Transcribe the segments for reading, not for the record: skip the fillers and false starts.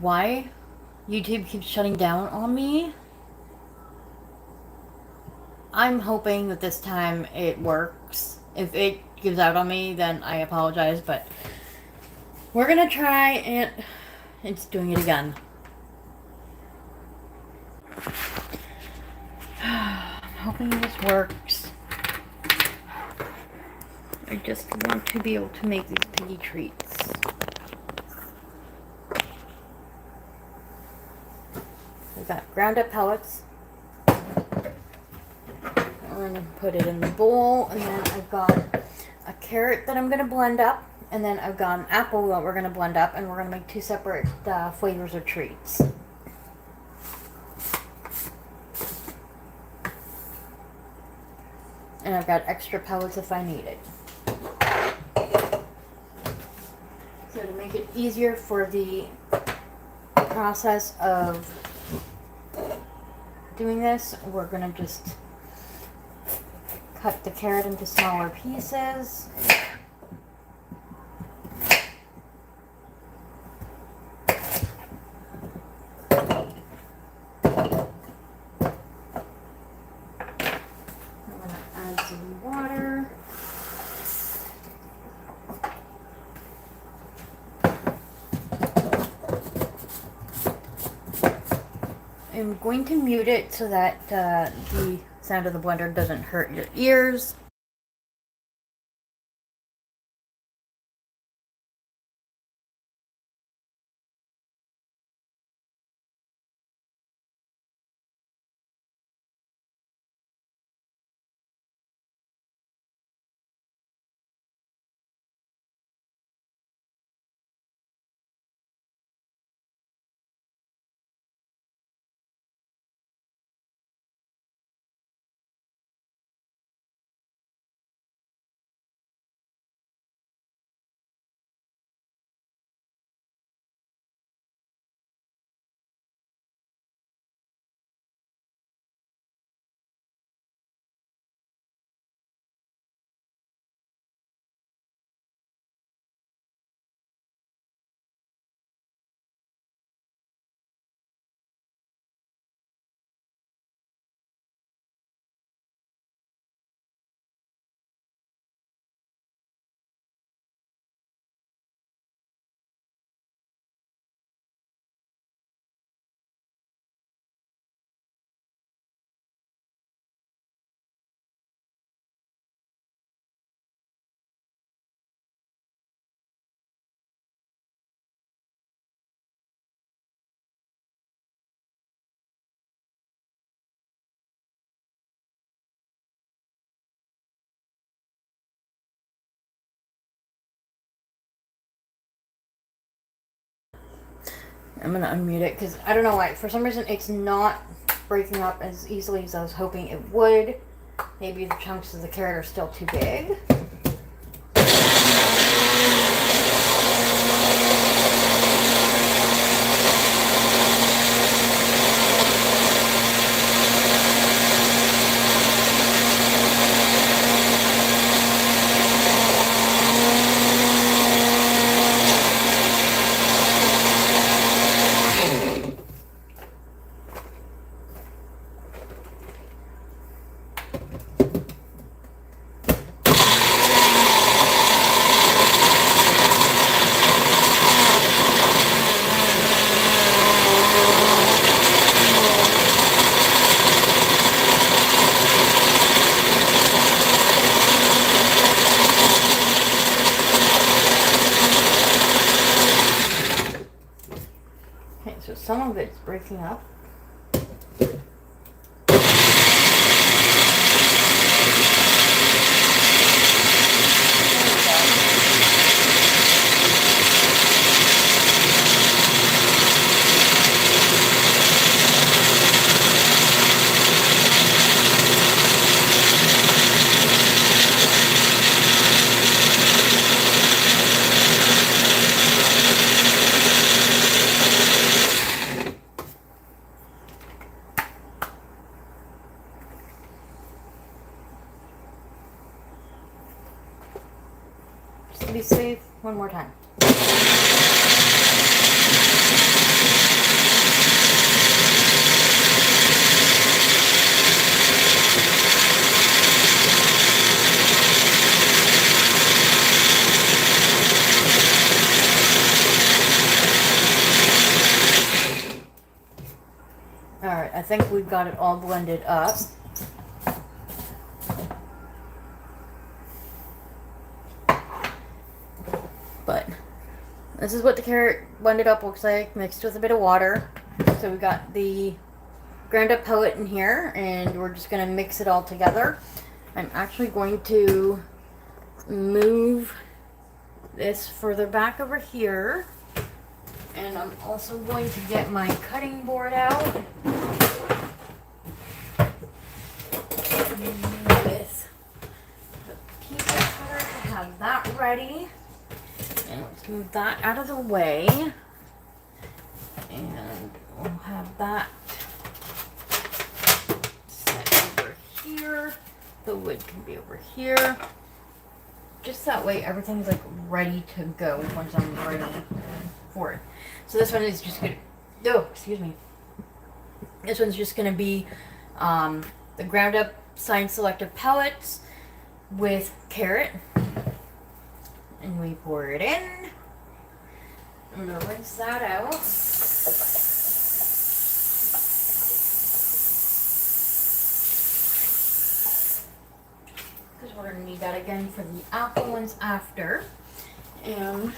why YouTube keeps shutting down on me. I'm hoping that this time it works. If it gives out on me, then I apologize, but we're gonna try and it's doing it again. I'm hoping this works. I just want to be able to make these piggy treats. We've got ground up pellets. I'm going to put it in the bowl, and then I've got a carrot that I'm going to blend up, and then I've got an apple that we're going to blend up, and we're going to make two separate flavors of treats. And I've got extra pellets if I need it. So to make it easier for the process of doing this, we're going to just cut the carrot into smaller pieces. I'm going to add some water. I'm going to mute it so that the sound of the blender doesn't hurt your ears. I'm going to unmute it because I don't know why. For some reason, it's not breaking up as easily as I was hoping it would. Maybe the chunks of the carrot are still too big. Okay, so some of it's breaking up. Just to be safe, one more time. Alright, I think we've got it all blended up. But this is what the carrot blended up looks like, mixed with a bit of water. So we got the ground up pellet in here, and we're just going to mix it all together. I'm actually going to move this further back over here, and I'm also going to get my cutting board out with the pizza cutter to have that ready. And let's move that out of the way, and we'll have that set over here. The wood can be over here. Just that way everything's like ready to go once I'm ready for it. So this one is just gonna, oh, excuse me. This one's just gonna be the ground up Science Selective pellets with carrot. And we pour it in. I'm gonna rinse that out. Because we're gonna need that again for the apple ones after. And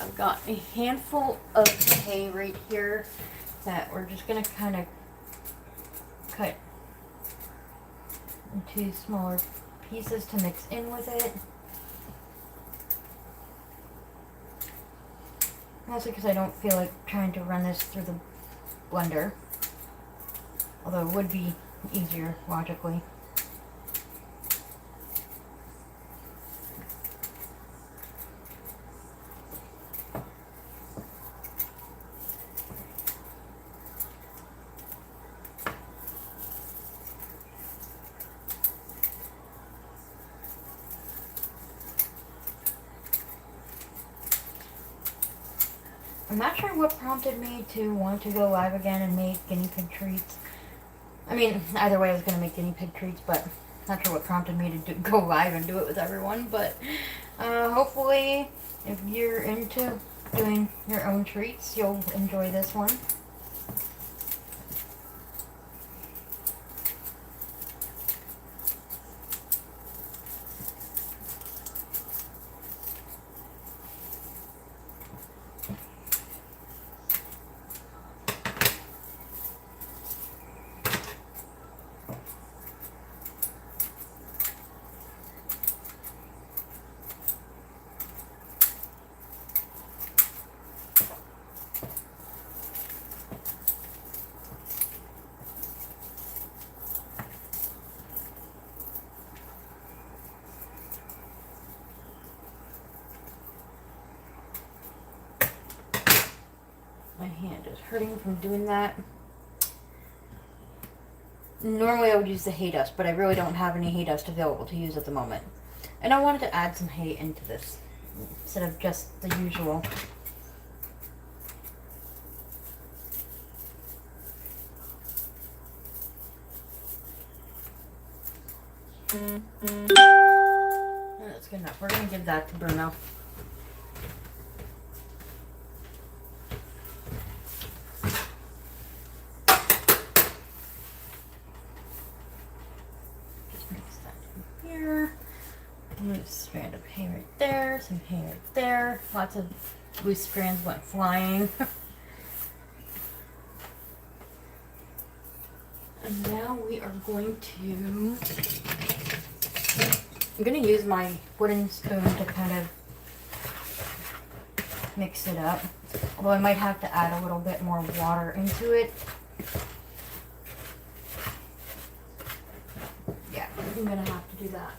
I've got a handful of hay right here that we're just gonna kind of cut into smaller pieces to mix in with it. Mostly because I don't feel like trying to run this through the blender. Although it would be easier, logically. I'm not sure what prompted me to want to go live again and make guinea pig treats. I mean, either way I was going to make guinea pig treats, but not sure what prompted me to go live and do it with everyone. But hopefully, if you're into doing your own treats, you'll enjoy this one. My hand is hurting from doing that. Normally I would use the hay dust, but I really don't have any hay dust available to use at the moment. And I wanted to add some hay into this, instead of just the usual. That's good enough. We're going to give that to Bruno. Loose strand of hay right there, some hay right there. Lots of loose strands went flying. And now we are going to... I'm going to use my wooden spoon to kind of mix it up. Although I might have to add a little bit more water into it. Yeah, I'm going to have to do that.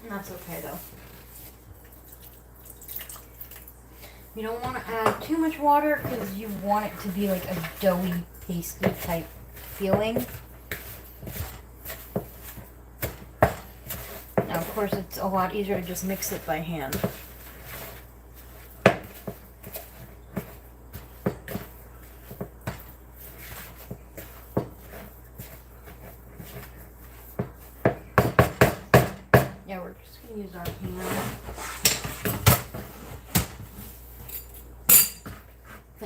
That's okay though. You don't want to add too much water because you want it to be like a doughy, pasty type feeling. Now of course it's a lot easier to just mix it by hand.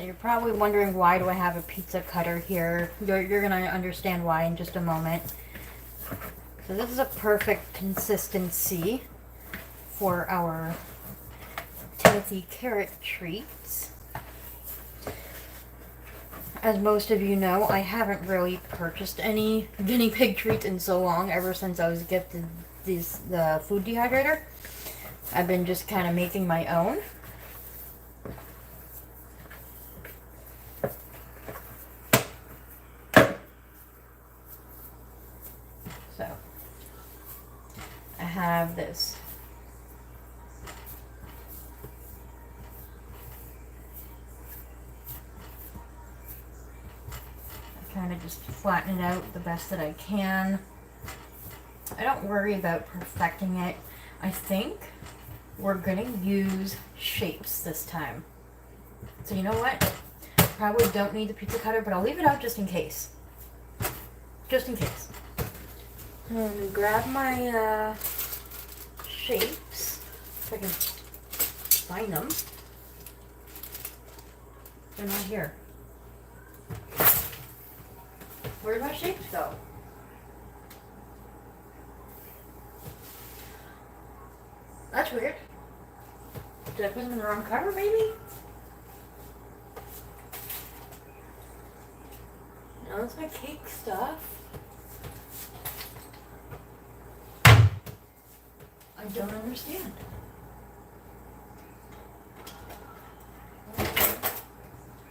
So you're probably wondering, why do I have a pizza cutter here? You're gonna understand why in just a moment. So this is a perfect consistency for our Timothy carrot treats. As most of you know, I haven't really purchased any guinea pig treats in so long, ever since I was gifted the food dehydrator. I've been just kind of making my own. So, I have this. Kind of just flatten it out the best that I can. I don't worry about perfecting it. I think we're gonna use shapes this time. So you know what? Probably don't need the pizza cutter, but I'll leave it out just in case. Just in case. I'm gonna grab my shapes, if I can find them. They're not here. Where'd my shapes go? That's weird. Did I put them in the wrong cover, maybe? No, that's my cake stuff. I don't understand.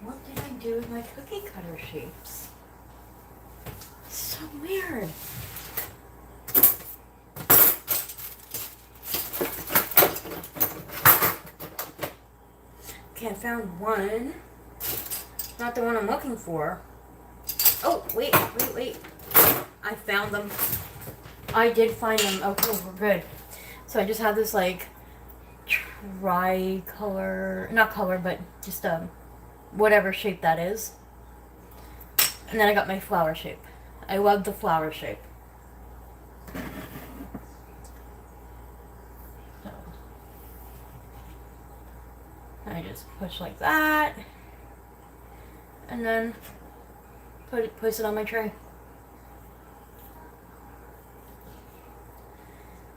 What did I do with my cookie cutter shapes? So weird. Okay, I found one. Not the one I'm looking for. Oh, wait. I found them. I did find them. Okay, we're good. So I just have this like tri-color, not color, but just whatever shape that is. And then I got my flower shape. I love the flower shape. So I just push like that, and then place it on my tray.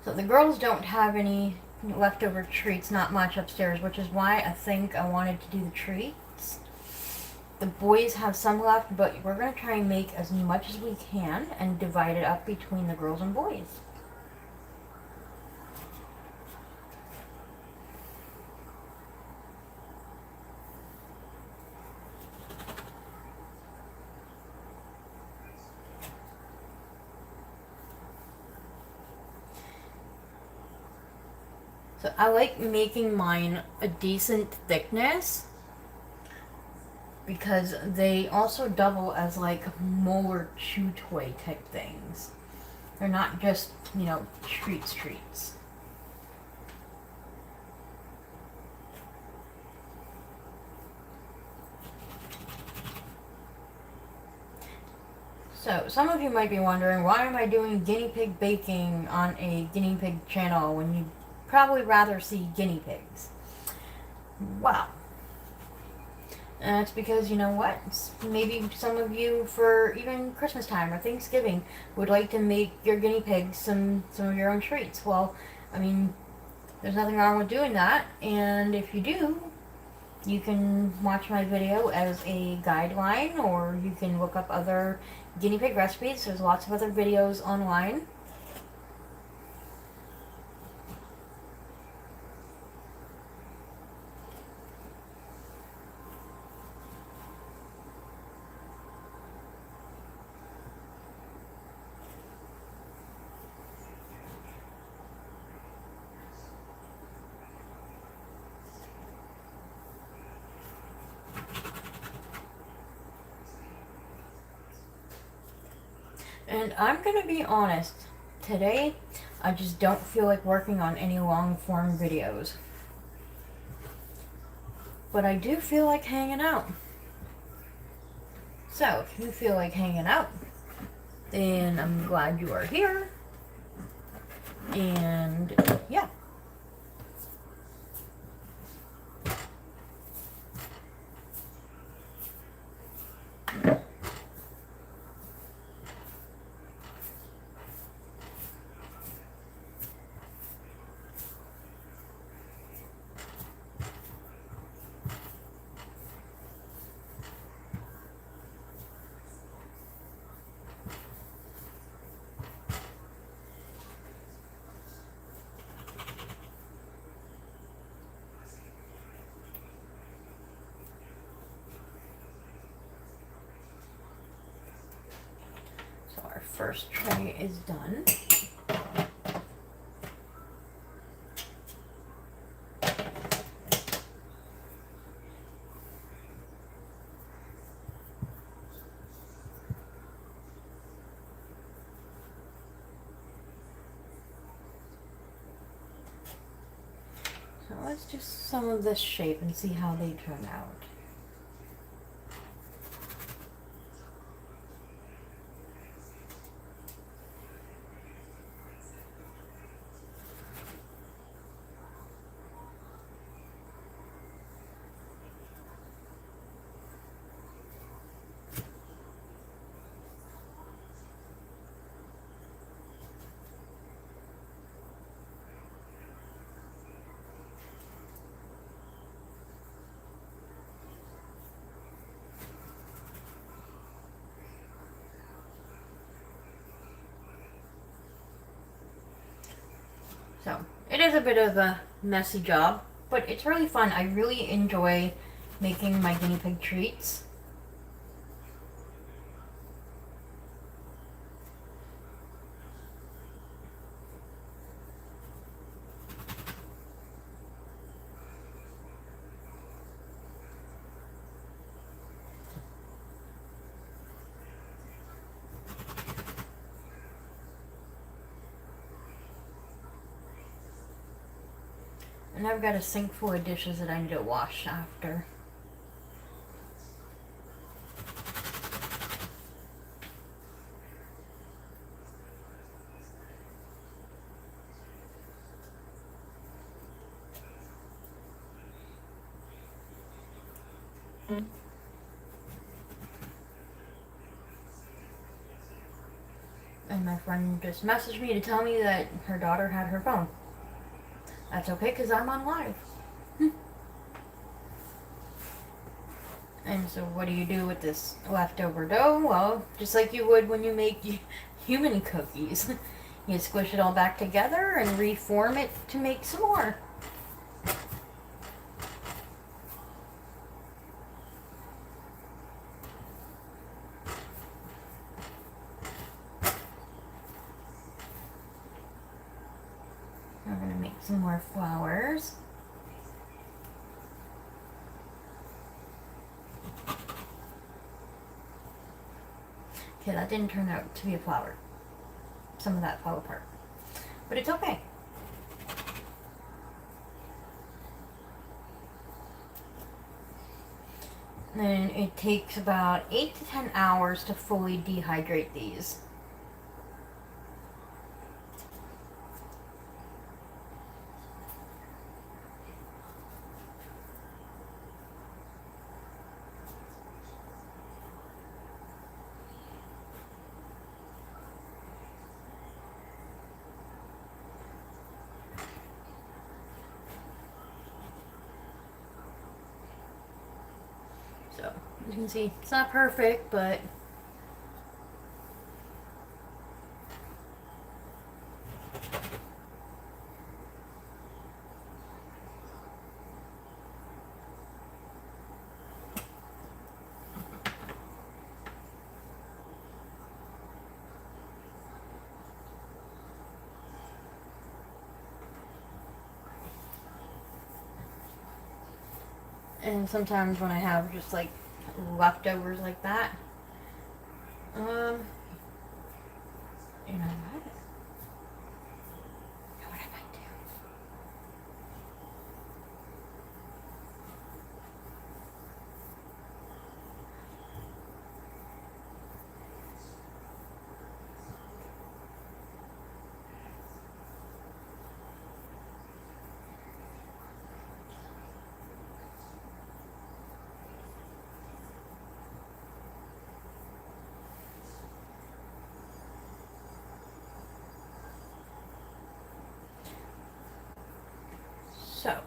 So the girls don't have any leftover treats, not much upstairs, which is why I think I wanted to do the treats. The boys have some left, but we're going to try and make as much as we can and divide it up between the girls and boys. So I like making mine a decent thickness, because they also double as like molar chew toy type things. They're not just, you know, treats. So some of you might be wondering, why am I doing guinea pig baking on a guinea pig channel when you'd probably rather see guinea pigs? Well, it's because, you know what, maybe some of you, for even Christmas time or Thanksgiving, would like to make your guinea pigs some of your own treats. Well, I mean, there's nothing wrong with doing that, and if you do, you can watch my video as a guideline, or you can look up other guinea pig recipes. There's lots of other videos online. And I'm gonna be honest, today I just don't feel like working on any long form videos. But I do feel like hanging out. So, if you feel like hanging out, then I'm glad you are here. And yeah. first tray is done. So let's just some of this shape and see how they turn out. So, it is a bit of a messy job, but it's really fun. I really enjoy making my guinea pig treats. And I've got a sink full of dishes that I need to wash after. And my friend just messaged me to tell me that her daughter had her phone. That's okay, because I'm on live. And so what do you do with this leftover dough? Well, just like you would when you make human cookies. You squish it all back together and reform it to make some more. I'm going to make some more flowers. Okay, that didn't turn out to be a flower. Some of that fell apart. But it's okay. And it takes about 8 to 10 hours to fully dehydrate these. So, you can see, it's not perfect, but and sometimes when I have just like leftovers like that, you know what I might do? So,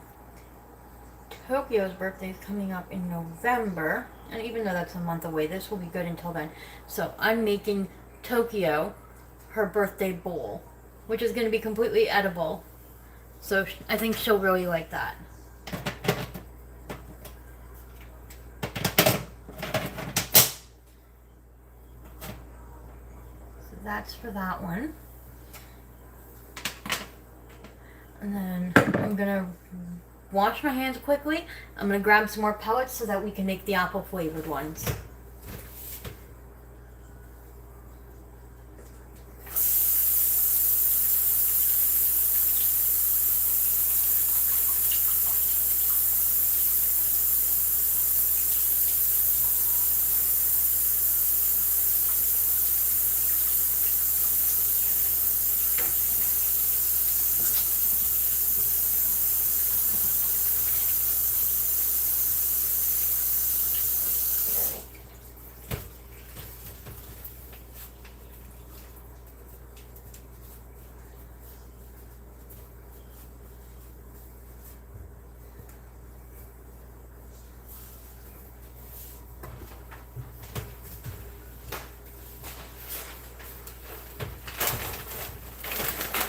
Tokyo's birthday is coming up in November, and even though that's a month away, this will be good until then. So, I'm making Tokyo her birthday bowl, which is going to be completely edible. So, I think she'll really like that. So that's for that one. And then I'm gonna wash my hands quickly. I'm gonna grab some more pellets so that we can make the apple flavored ones.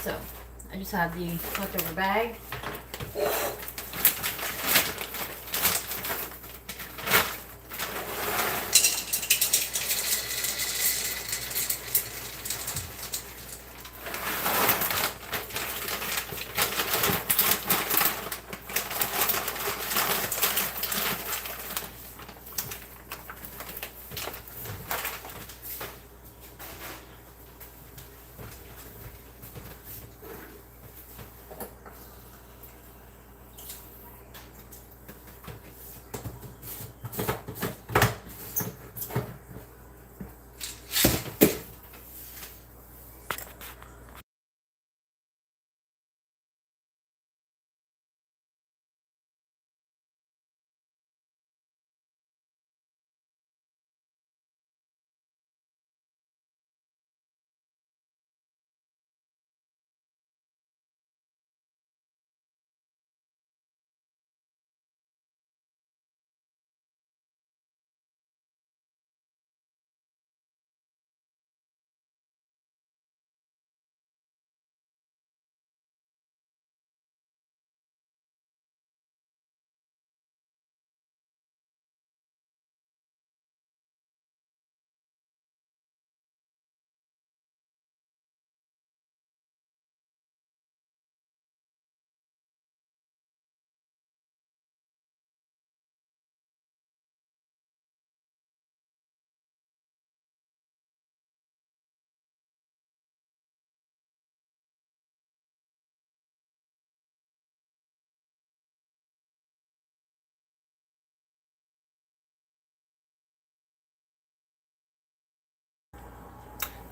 So I just have the leftover bag.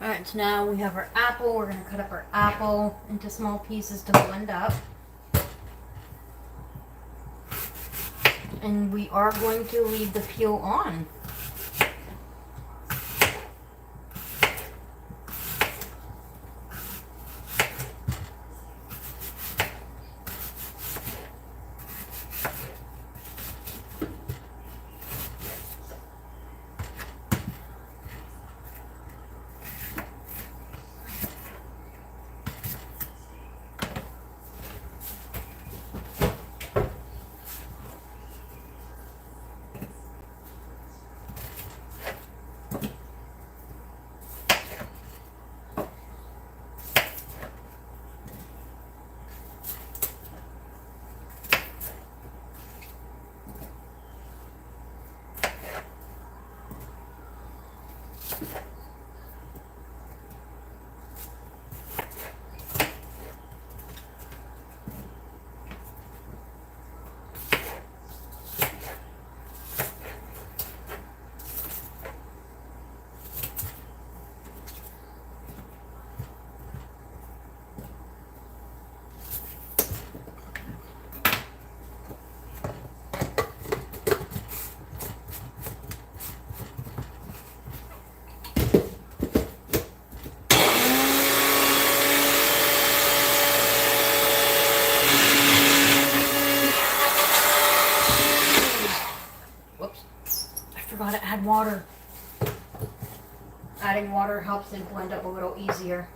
Alright, so now we have our apple. We're going to cut up our apple into small pieces to blend up. And we are going to leave the peel on. Forgot to add water. Adding water helps it blend up a little easier.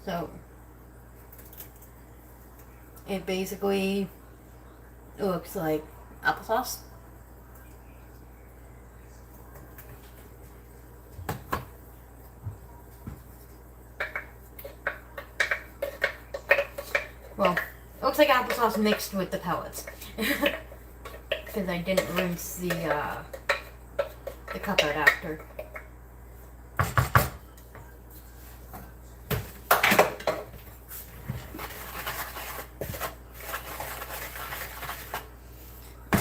So it basically looks like applesauce. Well, it looks like applesauce mixed with the pellets. Because I didn't rinse the cup out after.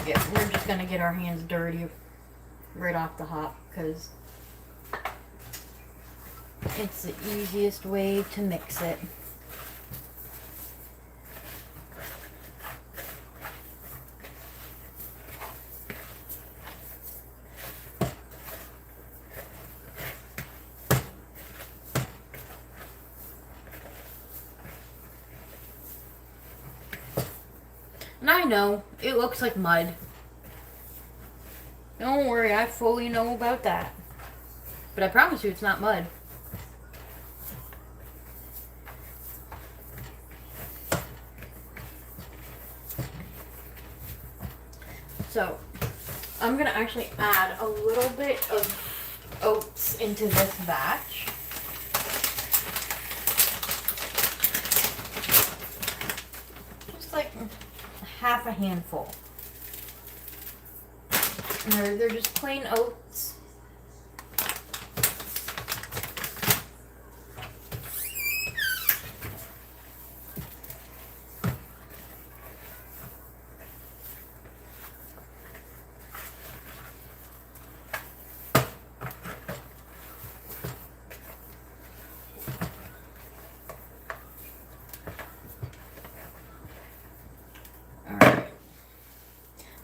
Yeah, we're just gonna get our hands dirty right off the hop because it's the easiest way to mix it. And I know, it looks like mud. Don't worry, I fully know about that. But I promise you it's not mud. So, I'm going to actually add a little bit of oats into this batch. Just like half a handful. And they're just plain oats.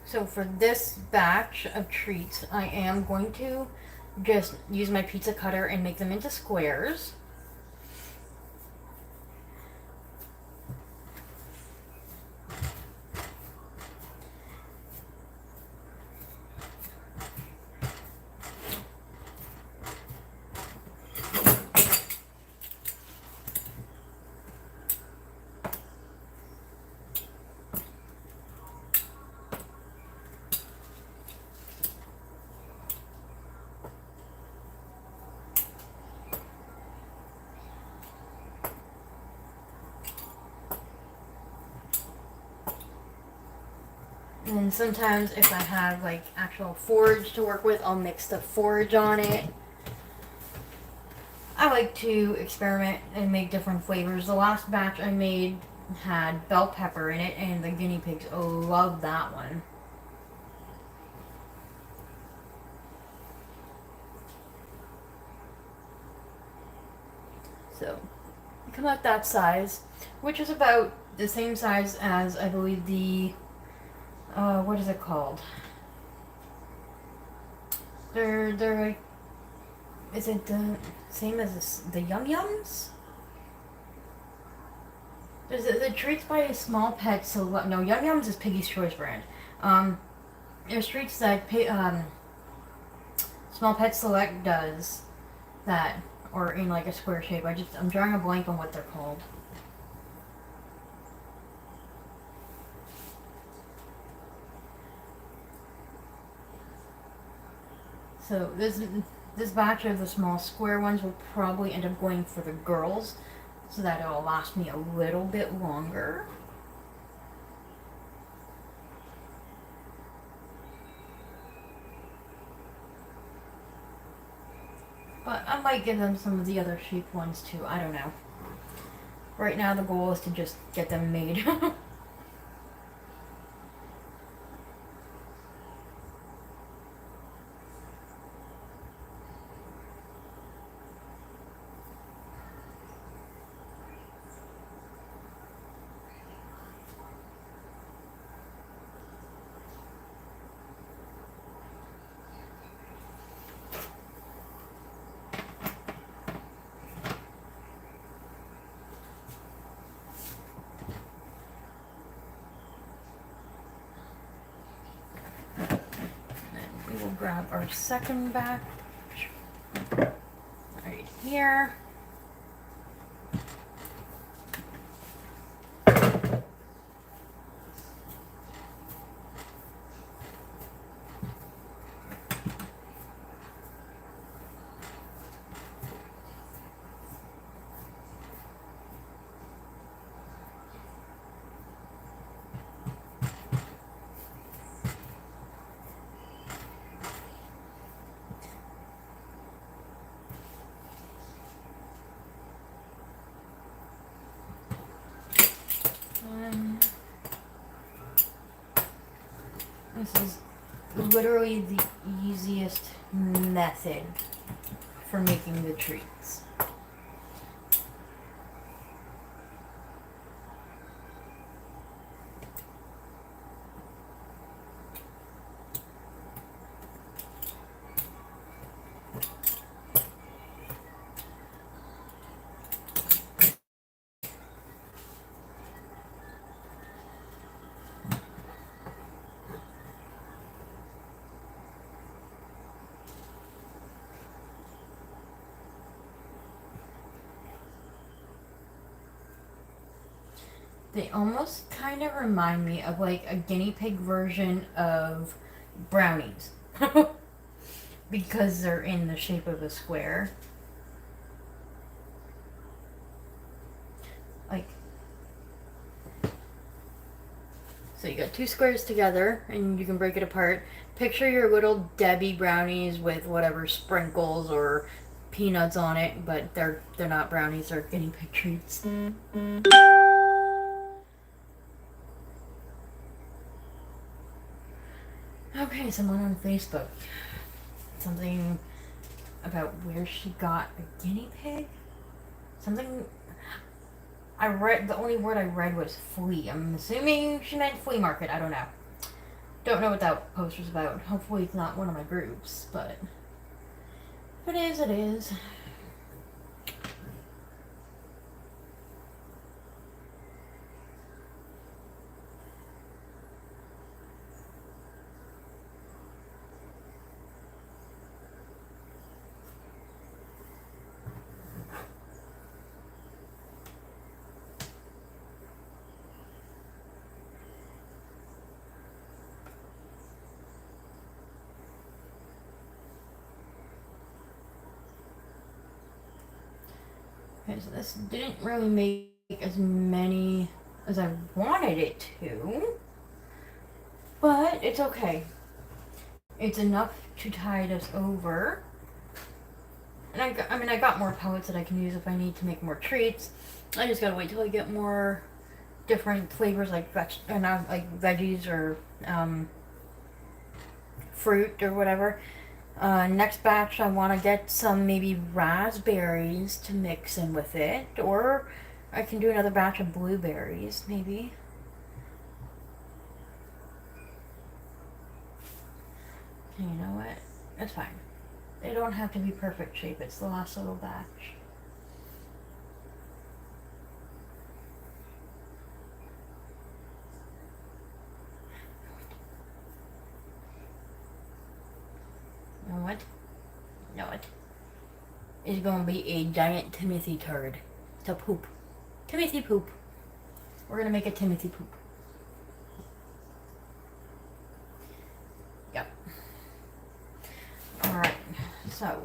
So for this batch of treats, I am going to just use my pizza cutter and make them into squares. And sometimes if I have like actual forage to work with, I'll mix the forage on it. I like to experiment and make different flavors. The last batch I made had bell pepper in it and the guinea pigs love that one. So, they come out that size, which is about the same size as I believe the what is it called? They're like, is it the same as the Yum Yums? There's the treats by Small Pet Select. No, Yum Yums is Piggy's Choice brand. There's treats that Small Pet Select does that, or in like a square shape. I'm drawing a blank on what they're called. So this batch of the small square ones will probably end up going for the girls, so that it'll last me a little bit longer. But I might give them some of the other shaped ones too, I don't know. Right now the goal is to just get them made. We'll grab our second batch right here. This is literally the easiest method for making the treats. They almost kind of remind me of like a guinea pig version of brownies. Because they're in the shape of a square. Like, so you got two squares together and you can break it apart. Picture your little Debbie brownies with whatever sprinkles or peanuts on it, but they're not brownies, they're guinea pig treats. Okay, someone on Facebook. Something about where she got a guinea pig? Something I read, the only word I read was flea. I'm assuming she meant flea market, I don't know. Don't know what that post was about. Hopefully it's not one of my groups, but if it is, it is. Okay, so this didn't really make as many as I wanted it to, but it's okay. It's enough to tide us over. And I got more pellets that I can use if I need to make more treats. I just gotta wait till I get more different flavors like veggies or fruit or whatever. Next batch, I want to get some maybe raspberries to mix in with it, or I can do another batch of blueberries, maybe. And you know what? It's fine. They don't have to be perfect shape. It's the last little batch. You know what? You know what? It's gonna be a giant Timothy turd. It's a poop. Timothy poop. We're gonna make a Timothy poop. Yep. Alright, so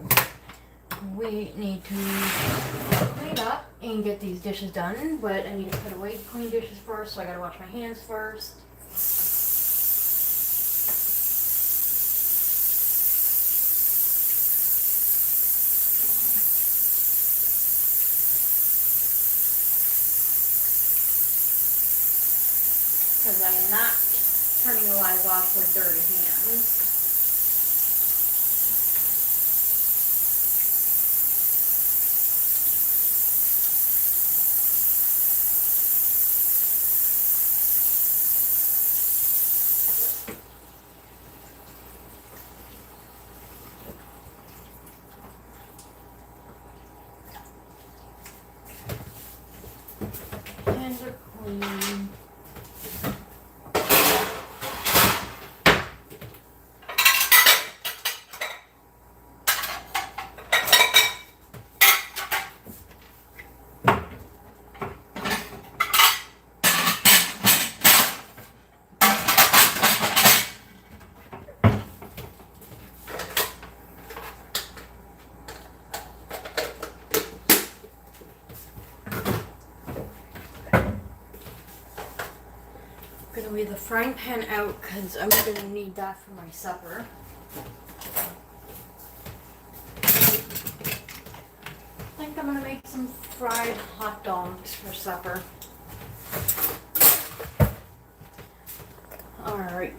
we need to clean up and get these dishes done, but I need to put away clean dishes first, so I gotta wash my hands first. Because I am not turning the lights off with dirty hands. Hands are clean. I'm gonna leave the frying pan out because I'm gonna need that for my supper. I think I'm gonna make some fried hot dogs for supper. Alright.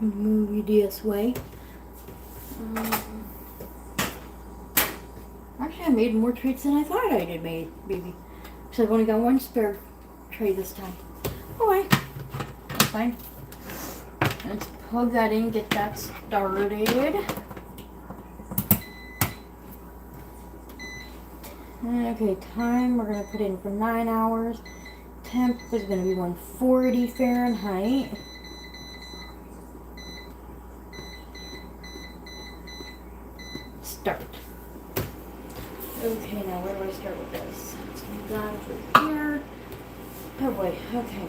move you this way. Actually, I made more treats than I thought I did, maybe. Because I've only got one spare tray this time. Oh, well, that's fine. Let's plug that in, get that started. Okay, time we're going to put in for 9 hours. Temp is going to be 140 Fahrenheit. Start. Okay, now where do I start with this? Let's move that over here. Oh boy, okay.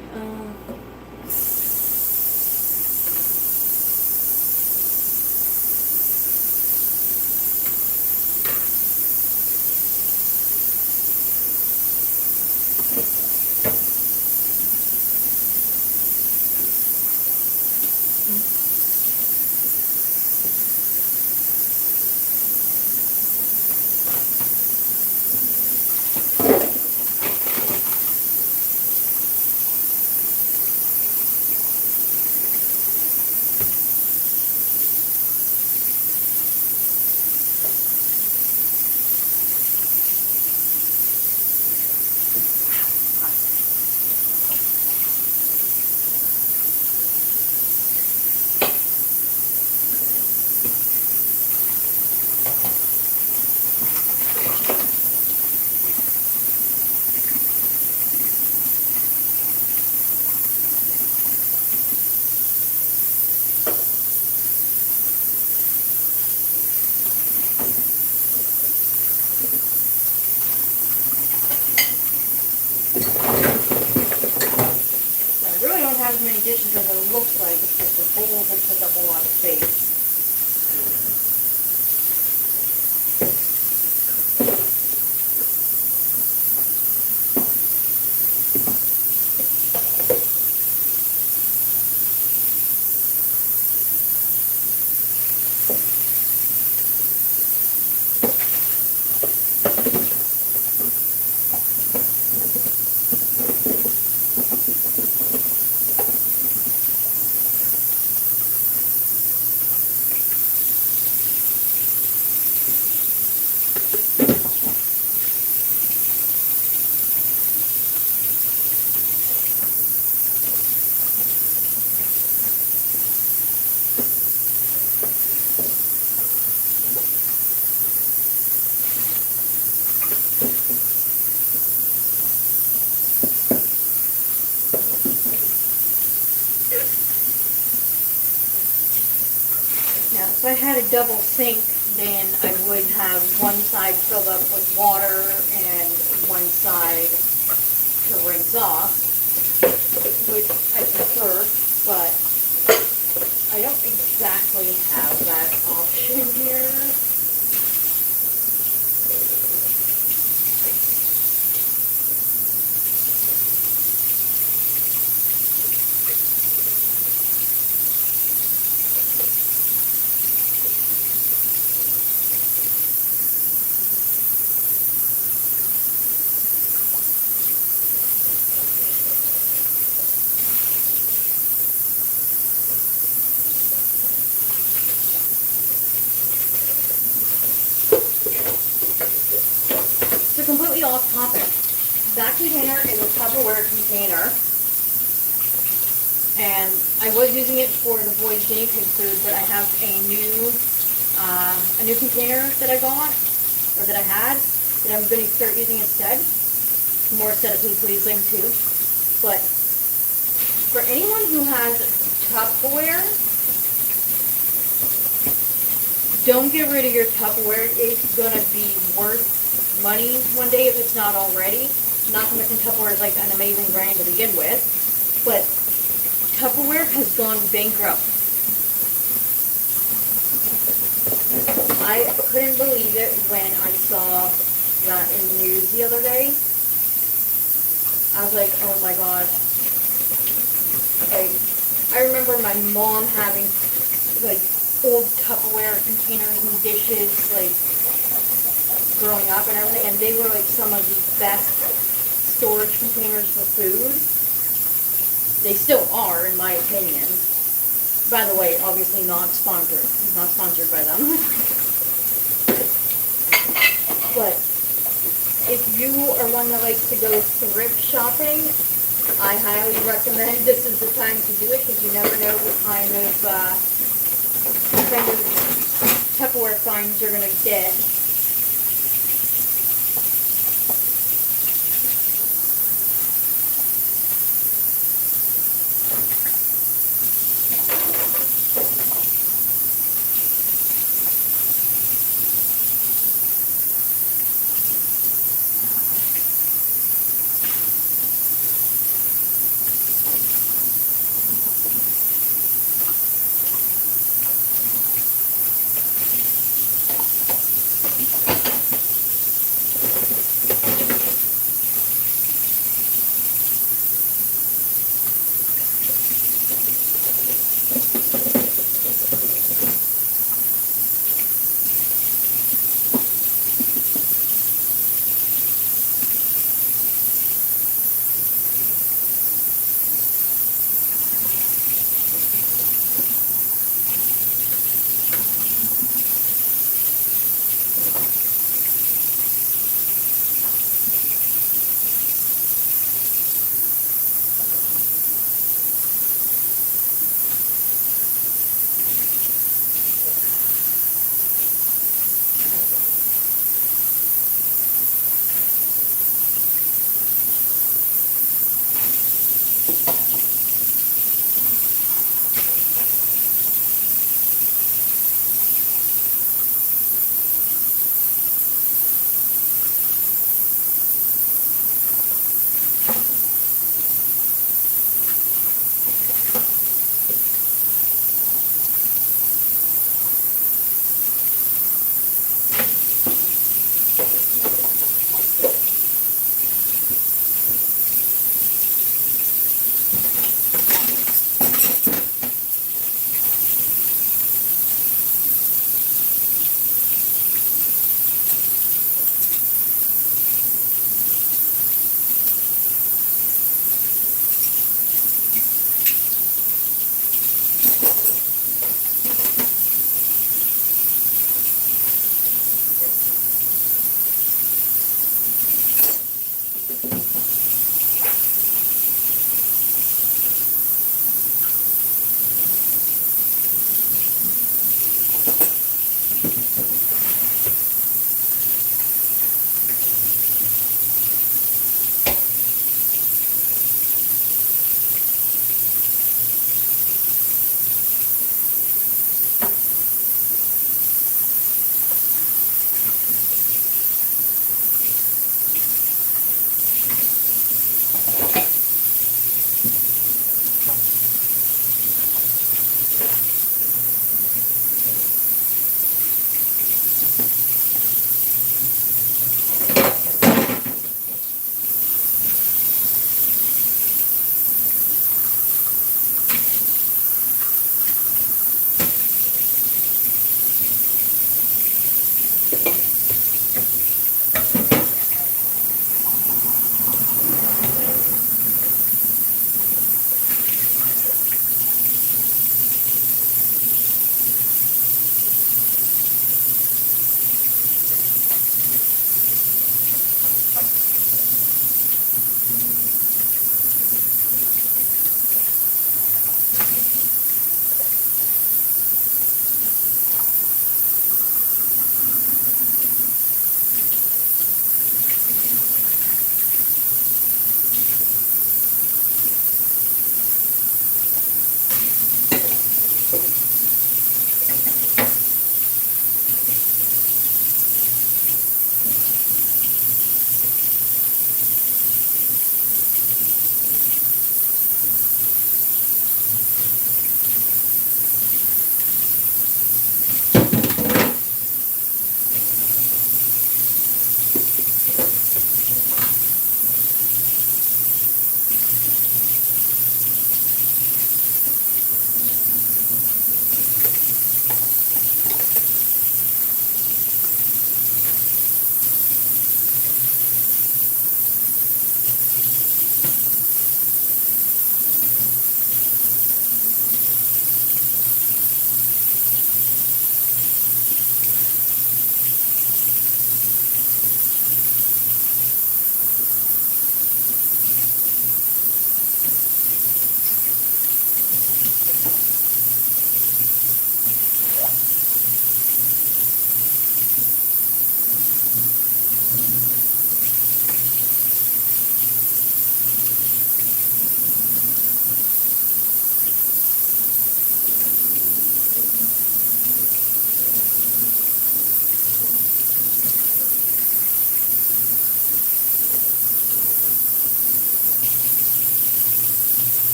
Have as many dishes as it looks like, it's just the bowls that take up a lot of space. Now, if I had a double sink, then I would have one side filled up with water and one side to rinse off, which I prefer, but I don't exactly have that option here. Completely off topic. That container is a Tupperware container, and I was using it for the boys' guinea pig food, but I have a new container that I got, or that I had, that I'm going to start using instead. More aesthetically pleasing too. But for anyone who has Tupperware, don't get rid of your Tupperware. It's going to be worth money one day if it's not already. Not to mention Tupperware is like an amazing brand to begin with, but Tupperware has gone bankrupt. I couldn't believe it when I saw that in the news the other day. I was like, oh my god. Like, I remember my mom having like old Tupperware containers and dishes, like, growing up and everything, and they were like some of the best storage containers for food. They still are, in my opinion. By the way, obviously not sponsored. He's not sponsored by them. But if you are one that likes to go thrift shopping, I highly recommend this is the time to do it because you never know what kind of Tupperware finds you're gonna get.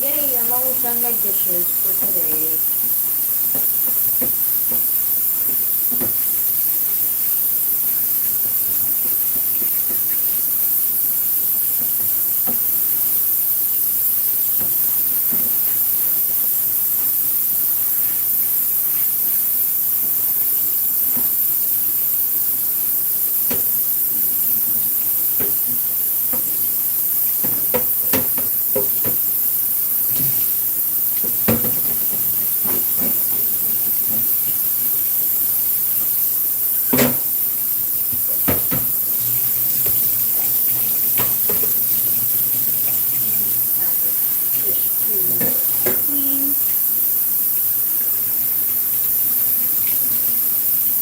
Yay, I'm almost done my dishes for today.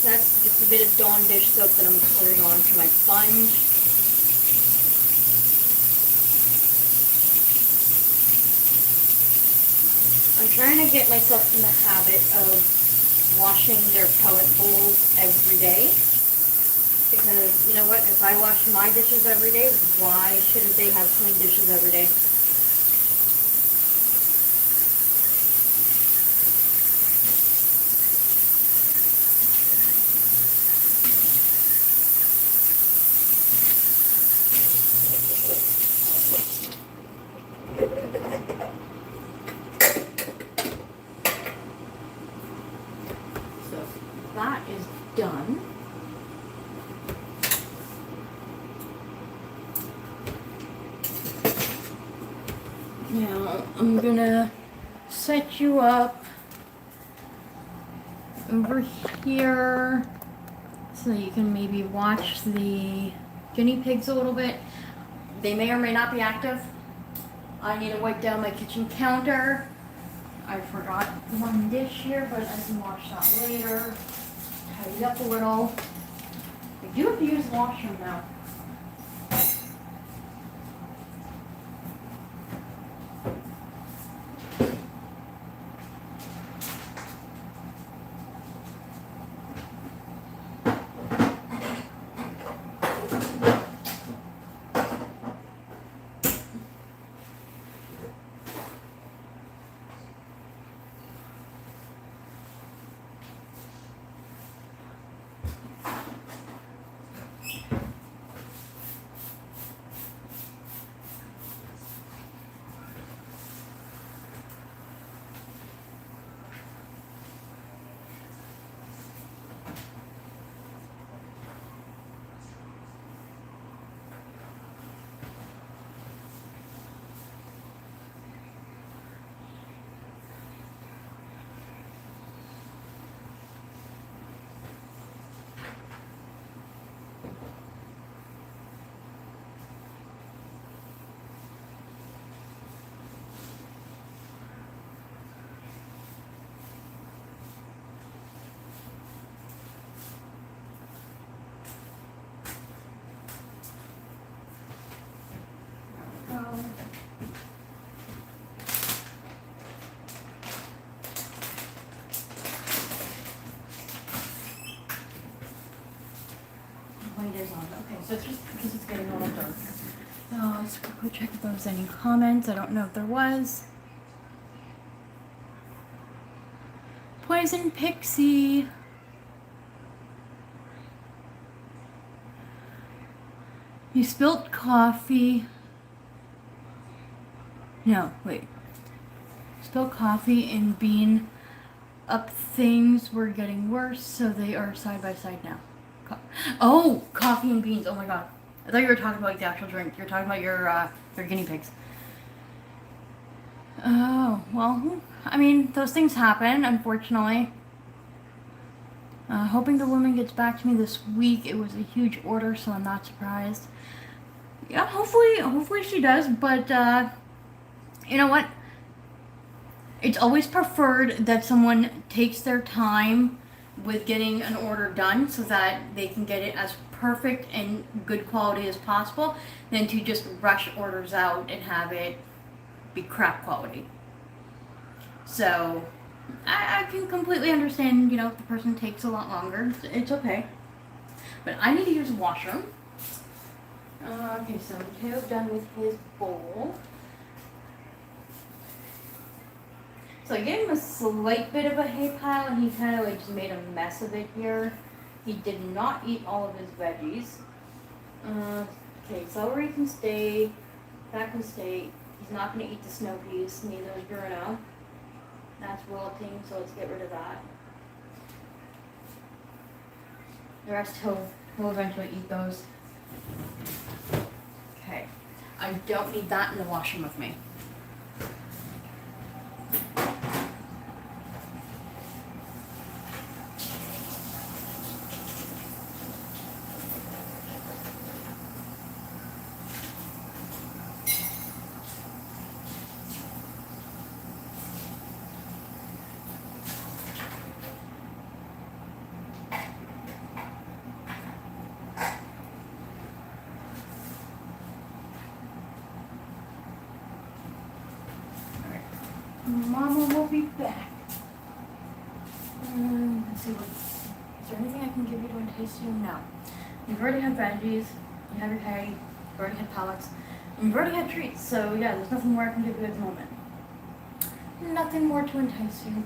That's just a bit of Dawn dish soap that I'm pouring onto my sponge. I'm trying to get myself in the habit of washing their pellet bowls every day. Because, you know what, if I wash my dishes every day, why shouldn't they have clean dishes every day? That is done. Now I'm gonna set you up over here so that you can maybe watch the guinea pigs a little bit. They may or may not be active. I need to wipe down my kitchen counter. I forgot one dish here, but I can wash that later. Tidy up a little. I do have to use the washroom now. so it's just because it's getting a little dark. Let's quickly check if there was any comments. I don't know if there was. Poison Pixie. You spilt coffee. No, wait. Spilled coffee and bean up. Things were getting worse, so they are side by side now. Oh, coffee and beans. Oh my god. I thought you were talking about like, the actual drink. You're talking about your guinea pigs. Oh, well, I mean, those things happen, unfortunately. Hoping the woman gets back to me this week. It was a huge order, so I'm not surprised. Yeah, hopefully she does, but, you know what? It's always preferred that someone takes their time with getting an order done so that they can get it as perfect and good quality as possible than to just rush orders out and have it be crap quality. So I can completely understand, if the person takes a lot longer. It's okay. But I need to use the washroom. Okay, so Mateo done with his bowl. So I gave him a slight bit of a hay pile, and he kind of just made a mess of it here. He did not eat all of his veggies. Okay, celery can stay. That can stay. He's not going to eat the snow peas. Neither is Bruno. That's wilting, so let's get rid of that. The rest he'll eventually eat those. Okay. I don't need that in the washroom with me. Mama will be back. Let's see. Is there anything I can give you to entice you? No. You've already had veggies. You have your hay. You've already had pellets. And you've already had treats. So yeah, there's nothing more I can give you at the moment. Nothing more to entice you.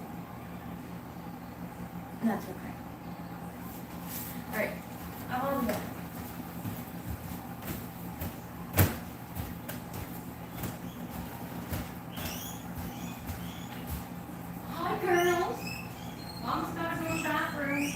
And that's okay. Alright. I'm on bed. Hi, girls. Mom's gotta go to the bathroom.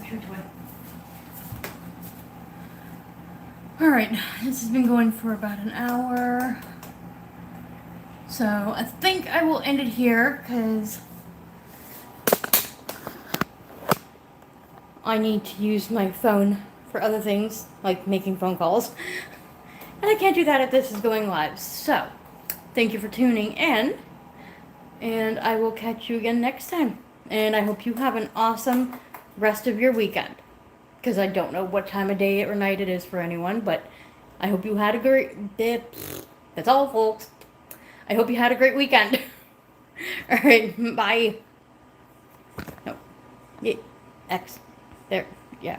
through toy. Alright, this has been going for about an hour. So I think I will end it here because I need to use my phone for other things, like making phone calls. And I can't do that if this is going live. So, thank you for tuning in. And I will catch you again next time. And I hope you have an awesome rest of your weekend. Because I don't know what time of day or night it is for anyone, but I hope you had a great... That's all, folks. I hope you had a great weekend. Alright, bye. No. Yeah, X. There. Yeah.